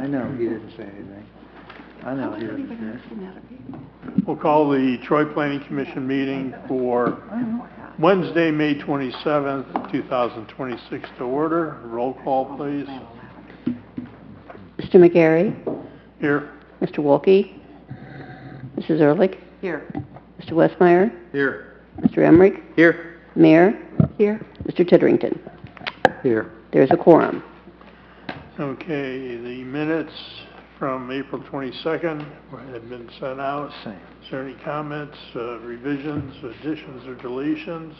I know, he didn't say anything. I know he didn't say anything. We'll call the Troy Planning Commission meeting for Wednesday, May 27th, 2026 to order. Roll call, please. Mr. McGarry? Here. Mr. Wolke? Mrs. Ehrlich? Here. Mr. Westmeyer? Here. Mr. Emmerich? Here. Mayor? Here. Mr. Titterington? Here. There's a quorum. Okay, the minutes from April 22nd have been sent out. Same. Is there any comments, revisions, additions, or deletions?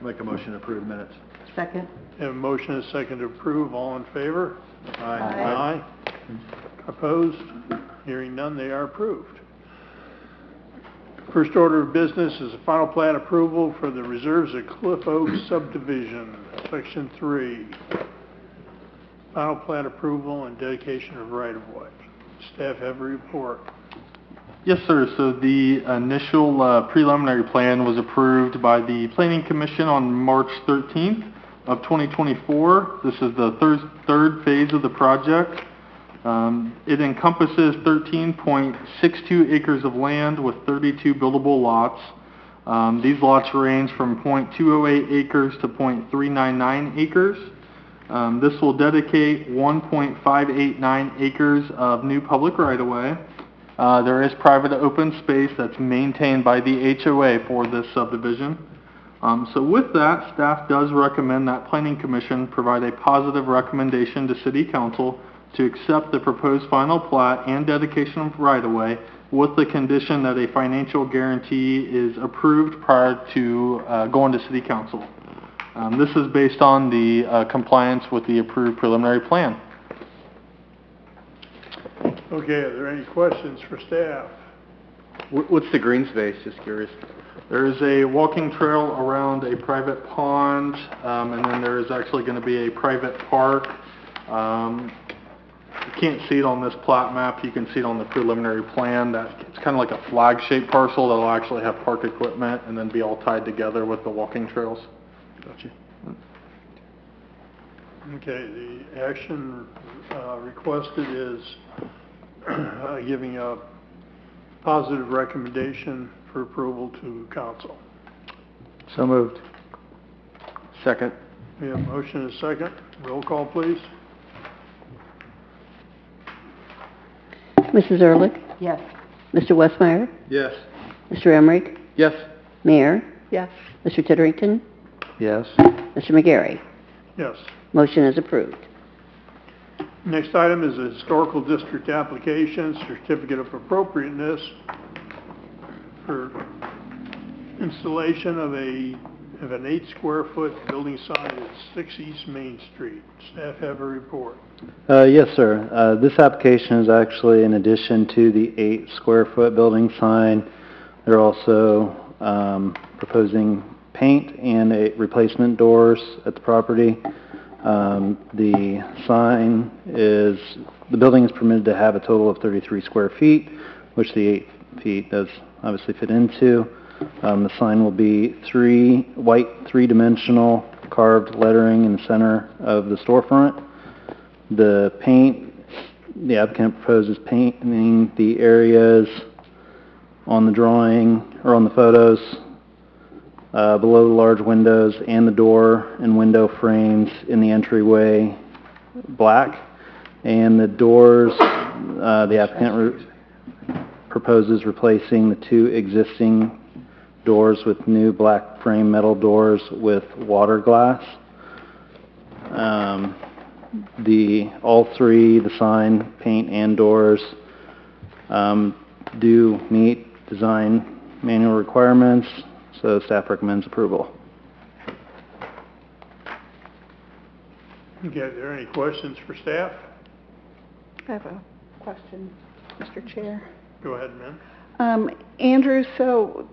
Make a motion to approve minutes. Second. Have a motion and a second to approve. All in favor? Aye. Aye. Opposed? Hearing none, they are approved. First order of business is a final plat approval for the Reserves of Cliff Oaks subdivision, Section 3. Final plat approval and dedication of right-of-way. Staff have a report. Yes, sir. So the initial preliminary plan was approved by the Planning Commission on March 13th of 2024. This is the third phase of the project. It encompasses 13.62 acres of land with 32 buildable lots. These lots range from 0.208 acres to 0.399 acres. This will dedicate 1.589 acres of new public right-of-way. There is private open space that's maintained by the HOA for this subdivision. So with that, staff does recommend that Planning Commission provide a positive recommendation to City Council to accept the proposed final plat and dedication of right-of-way with the condition that a financial guarantee is approved prior to going to City Council. This is based on the compliance with the approved preliminary plan. Okay, are there any questions for staff? What's the green space? Just curious. There is a walking trail around a private pond, and then there is actually going to be a private park. You can't see it on this plat map. You can see it on the preliminary plan. It's kind of like a flag-shaped parcel that will actually have park equipment and then be all tied together with the walking trails. Gotcha. Okay, the action requested is giving a positive recommendation for approval to council. So moved. Second. We have a motion and a second. Roll call, please. Mrs. Ehrlich? Yes. Mr. Westmeyer? Yes. Mr. Emmerich? Yes. Mayor? Yes. Mr. Titterington? Yes. Mr. McGarry? Yes. Motion is approved. Next item is a historical district application, certificate of appropriateness for installation of an 8 square foot building sign at 6 East Main Street. Staff have a report. Yes, sir. This application is actually in addition to the 8 square foot building sign. They're also proposing paint and replacement doors at the property. The building is permitted to have a total of 33 square feet, which the 8 feet does obviously fit into. The sign will be white three-dimensional carved lettering in the center of the storefront. The applicant proposes painting the areas on the drawing or on the photos below the large windows and the door and window frames in the entryway black. And the doors, the applicant proposes replacing the 2 existing doors with new black frame metal doors with water glass. All 3, the sign, paint, and doors, do meet design manual requirements, so staff recommends approval. Okay, are there any questions for staff? I have a question, Mr. Chair. Go ahead, ma'am. Andrew, so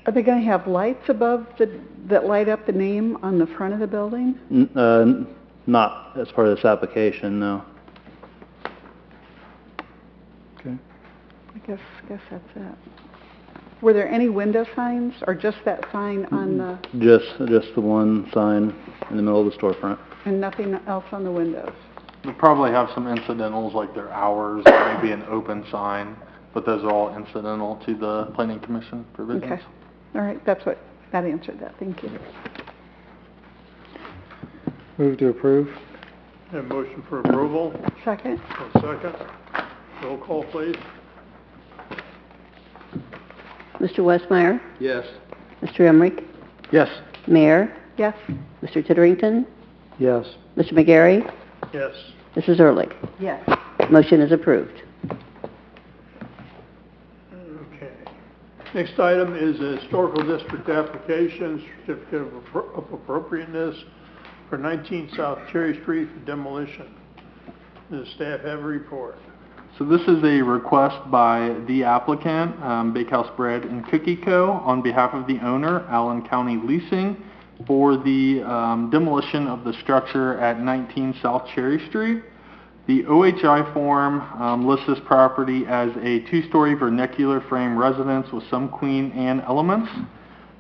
are they going to have lights above that light up the name on the front of the building? Not as part of this application, no. Okay. I guess that's it. Were there any window signs, or just that sign on the... Just the one sign in the middle of the storefront. And nothing else on the windows? We probably have some incidentals like their hours, or maybe an open sign, but those are all incidental to the planning commission provisions. Okay. All right, that answered that. Thank you. Move to approve. Have a motion for approval, Second? a second. Roll call, please. Mr. Westmeyer? Yes. Mr. Emmerich? Yes. Mayor? Yes. Mr. Titterington? Yes. Mr. McGarry? Yes. Mrs. Ehrlich? Yes. Motion is approved. Okay. Next item is a historical district application, certificate of appropriateness for 19 South Cherry Street for demolition. Does staff have a report? So this is a request by the applicant, Bakehouse Bread and Cookie Co., on behalf of the owner, Allen County Leasing, for the demolition of the structure at 19 South Cherry Street. The OHI form lists this property as a two-story vernacular frame residence with some Queen Anne elements.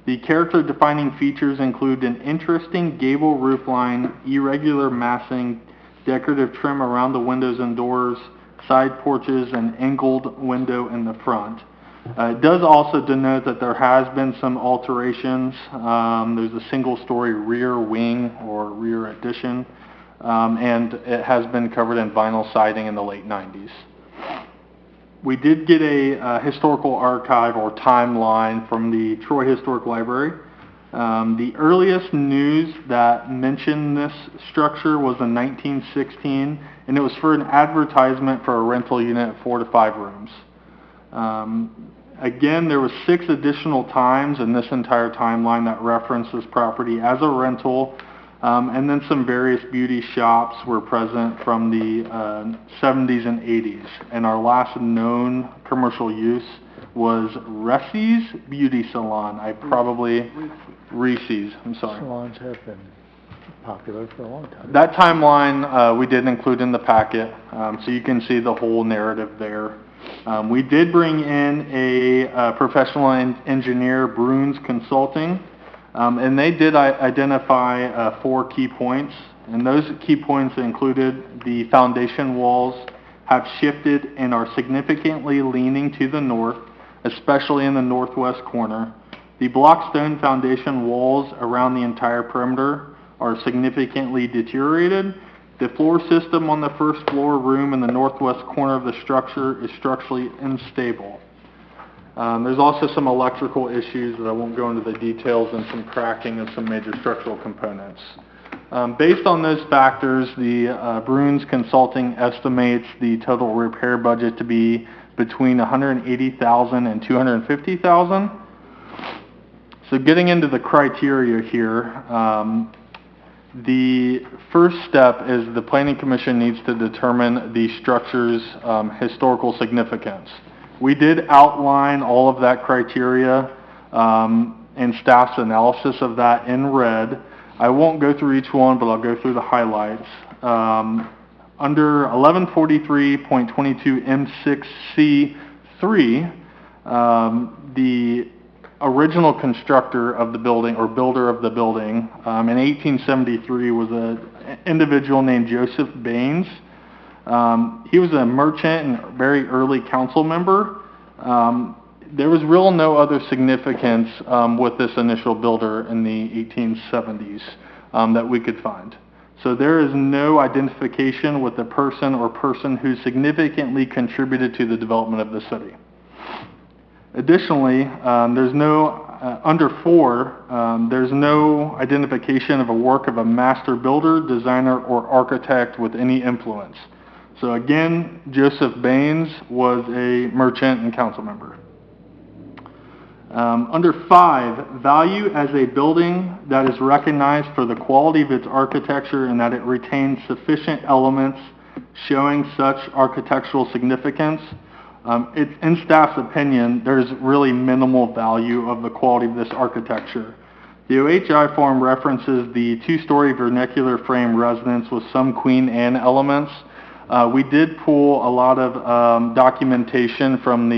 The character-defining features include an interesting gable roofline, irregular massing, decorative trim around the windows and doors, side porches, and angled window in the front. It does also denote that there has been some alterations. There's a single-story rear wing or rear addition, and it has been covered in vinyl siding in the late 90s. We did get a historical archive or timeline from the Troy Historic Library. The earliest news that mentioned this structure was in 1916, and it was for an advertisement for a rental unit of 4 to 5 rooms. Again, there was 6 additional times in this entire timeline that referenced this property as a rental, and then some various beauty shops were present from the 70s and 80s. And our last known commercial use was Reese's Beauty Salon. Reese's, I'm sorry. Salons have been popular for a long time. That timeline we did include in the packet, so you can see the whole narrative there. We did bring in a professional engineer, Bruns Consulting, and they did identify 4 key points. And those key points included the foundation walls have shifted and are significantly leaning to the north, especially in the northwest corner. The block stone foundation walls around the entire perimeter are significantly deteriorated. The floor system on the first floor room in the northwest corner of the structure is structurally unstable. There's also some electrical issues that I won't go into the details, and some cracking of some major structural components. Based on those factors, the Bruns Consulting estimates the total repair budget to be between $180,000 and $250,000. So getting into the criteria here, the first step is the Planning Commission needs to determine the structure's historical significance. We did outline all of that criteria and staff's analysis of that in red. I won't go through each one, but I'll go through the highlights. Under 1143.22 M6C3, the original constructor of the building, or builder of the building, in 1873 was an individual named Joseph Baines. He was a merchant and very early council member. There was no other significance with this initial builder in the 1870s that we could find. So there is no identification with the person or person who significantly contributed to the development of the city. Additionally, there's no, under 4, there's no identification of a work of a master builder, designer, or architect with any influence. So again, Joseph Baines was a merchant and council member. Under 5, value as a building that is recognized for the quality of its architecture and that it retains sufficient elements showing such architectural significance. In staff's opinion, there's really minimal value of the quality of this architecture. The OHI form references the 2-story vernacular frame residence with some Queen Anne elements. We did pull a lot of documentation from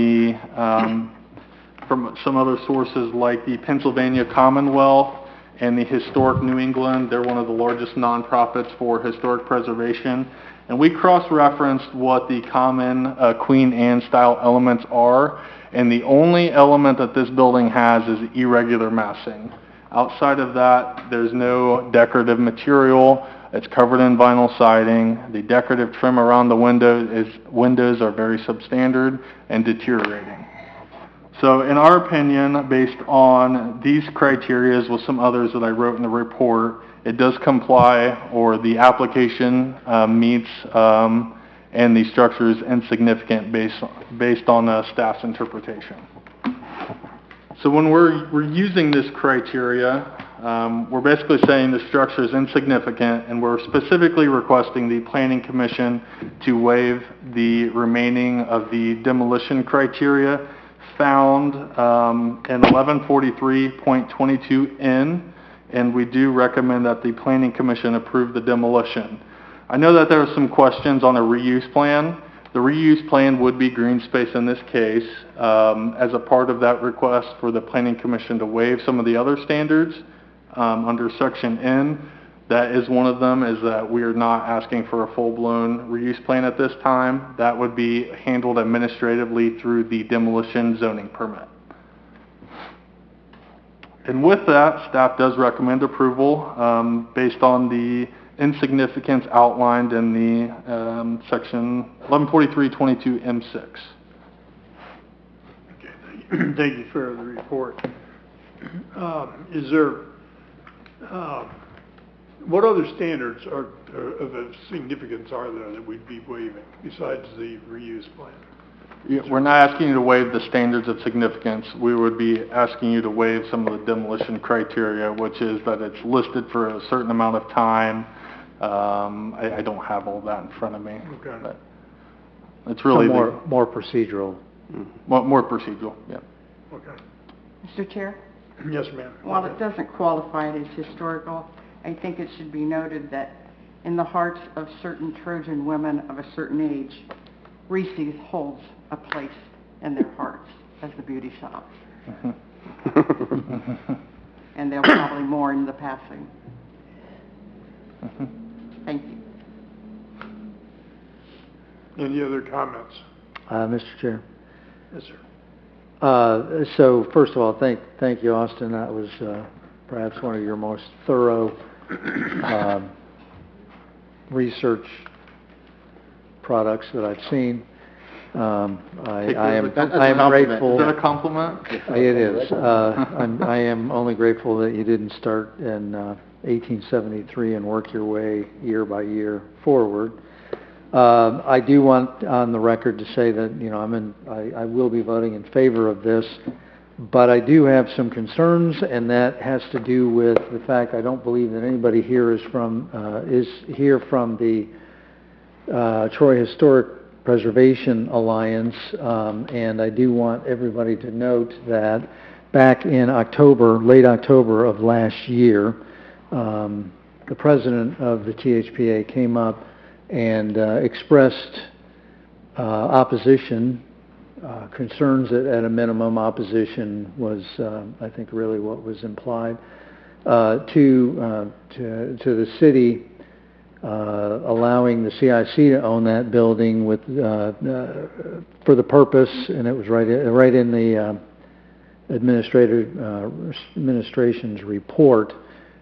from some other sources like the Pennsylvania Commonwealth and the Historic New England. They're one of the largest nonprofits for historic preservation. And we cross-referenced what the common Queen Anne style elements are, and the only element that this building has is irregular massing. Outside of that, there's no decorative material. It's covered in vinyl siding. The decorative trim around the windows are very substandard and deteriorating. So in our opinion, based on these criteria with some others that I wrote in the report, it does comply, or the application meets, and the structure is insignificant based on staff's interpretation. So when we're using this criteria, we're basically saying the structure is insignificant, and we're specifically requesting the Planning Commission to waive the remaining of the demolition criteria found in 1143.22N, and we do recommend that the Planning Commission approve the demolition. I know that there are some questions on a reuse plan. The reuse plan would be green space in this case. As a part of that request for the Planning Commission to waive some of the other standards under Section N, that is one of them, is that we are not asking for a full-blown reuse plan at this time. That would be handled administratively through the demolition zoning permit. And with that, staff does recommend approval based on the insignificance outlined in the section 1143.22M6. Okay, thank you for the report. Is there, what other standards of significance are there that we'd be waiving besides the reuse plan? Yeah, we're not asking you to waive the standards of significance. We would be asking you to waive some of the demolition criteria, which is that it's listed for a certain amount of time. I don't have all that in front of me. Okay. But it's really More procedural. more procedural, yeah. Okay. Mr. Chair, Yes, ma'am. while it doesn't qualify it as historical, I think it should be noted that in the hearts of certain Trojan women of a certain age, Reese's holds a place in their hearts as the beauty shop. And they'll probably mourn the passing. Thank you. Any other comments? Mr. Chair. Yes, sir. So first of all, thank you, Austin. That was perhaps one of your most thorough research products that I've seen. I am grateful. Is that a compliment? It is. I am only grateful that you didn't start in 1873 and work your way year by year forward. I do want on the record to say that I will be voting in favor of this, but I do have some concerns, and that has to do with the fact I don't believe that anybody here is here from the Troy Historic Preservation Alliance, and I do want everybody to note that back in late October of last year, the president of the THPA came up and expressed opposition, concerns at a minimum. Opposition was, I think, really what was implied to the city allowing the CIC to own that building with for the purpose, and it was right in the administration's report,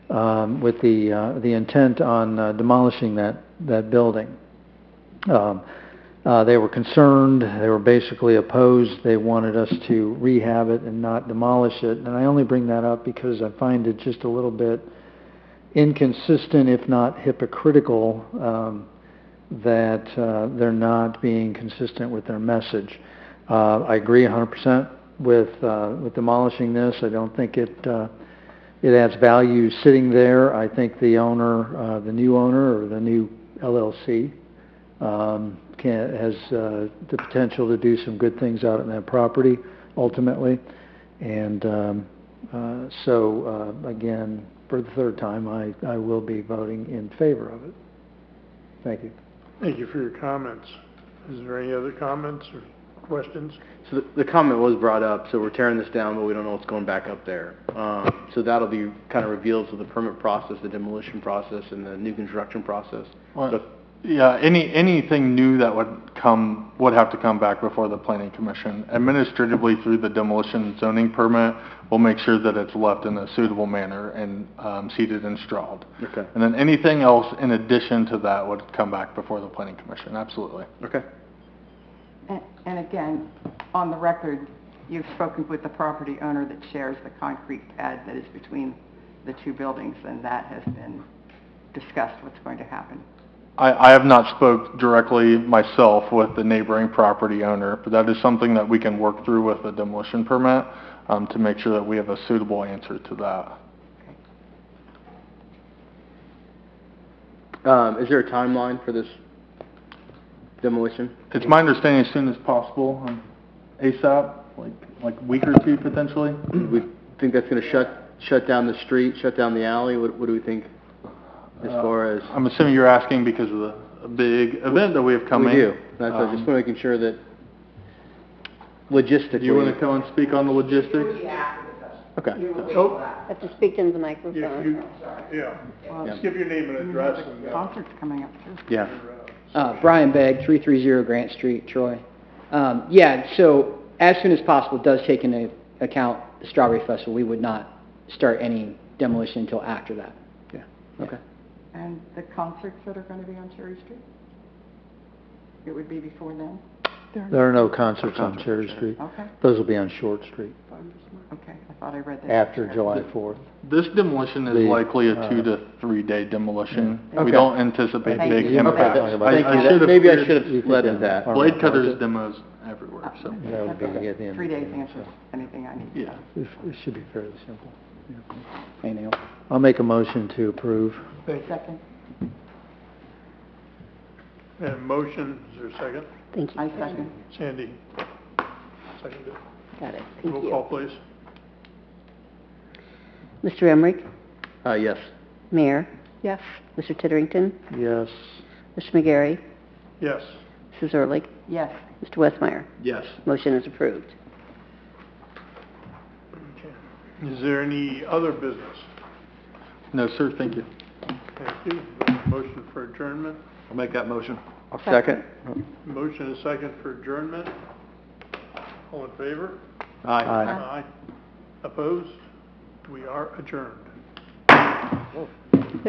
with the intent on demolishing that building. They were concerned. They were basically opposed. They wanted us to rehab it and not demolish it. And I only bring that up because I find it just a little bit inconsistent, if not hypocritical, that they're not being consistent with their message. I agree 100% with demolishing this. I don't think it adds value sitting there. I think the owner, the new owner or the new LLC, has the potential to do some good things out on that property ultimately. And so again, for the third time, I will be voting in favor of it. Thank you. Thank you for your comments. Is there any other comments? questions? So the comment was brought up, so we're tearing this down, but we don't know what's going back up there. So that'll be kind of reveals of the permit process, the demolition process, and the new construction process. Well, yeah, anything new that would have to come back before the planning commission. Administratively, through the demolition and zoning permit, we'll make sure that it's left in a suitable manner and seeded and strawed. Okay. And then anything else in addition to that would come back before the planning commission, absolutely. Okay. And again, on the record, you've spoken with the property owner that shares the concrete pad that is between the two buildings, and that has been discussed what's going to happen. I have not spoke directly myself with the neighboring property owner, but that is something that we can work through with the demolition permit to make sure that we have a suitable answer to that. Is there a timeline for this demolition? It's my understanding as soon as possible, ASAP, like week or two potentially. We think that's going to shut down the street, shut down the alley? What do we think as far as? I'm assuming you're asking because of the big event that we have coming. We do. That's I just making sure that logistically. Do you want to come and speak on the logistics? Okay. Oh, Have to speak into the yeah, microphone. yeah. Well, Just give your name and address and, The concert's coming up too. Yeah. Brian Begg, 330 Grant Street, Troy. Yeah, so as soon as possible, it does take into account the Strawberry Festival. We would not start any demolition until after that. Yeah. Okay. And the concerts that are going to be on Cherry Street? It would be before then? There are no concerts on Cherry Street. Okay, Those will be on Short Street okay, I thought I read that. after July 4th. This demolition is The, likely a 2 to 3 day demolition. Okay. We don't anticipate Thank big you. impact. Okay. Thank I you. should have Maybe I cleared- should have You led could, with that. Blade cutters demos everywhere, so. That would be at the end. 3 days answers anything I need. Yeah. It should be fairly simple. Anything else? I'll make a motion to approve. Second, and motion, is there a second? Thank you. I second. Sandy, seconded. Got it. Thank Roll you. call, please. Mr. Emmerich? Yes. Mayor? Yes. Mr. Titterington? Yes. Mr. McGarry? Yes. Mrs. Ehrlich? Yes. Mr. Westmeyer? Yes. Motion is approved. Okay. Is there any other business? No, sir, thank you. Thank you. Motion for adjournment. I'll make that motion. I'll second. Motion and second for adjournment. All in favor? Aye. Aye. Opposed? We are adjourned.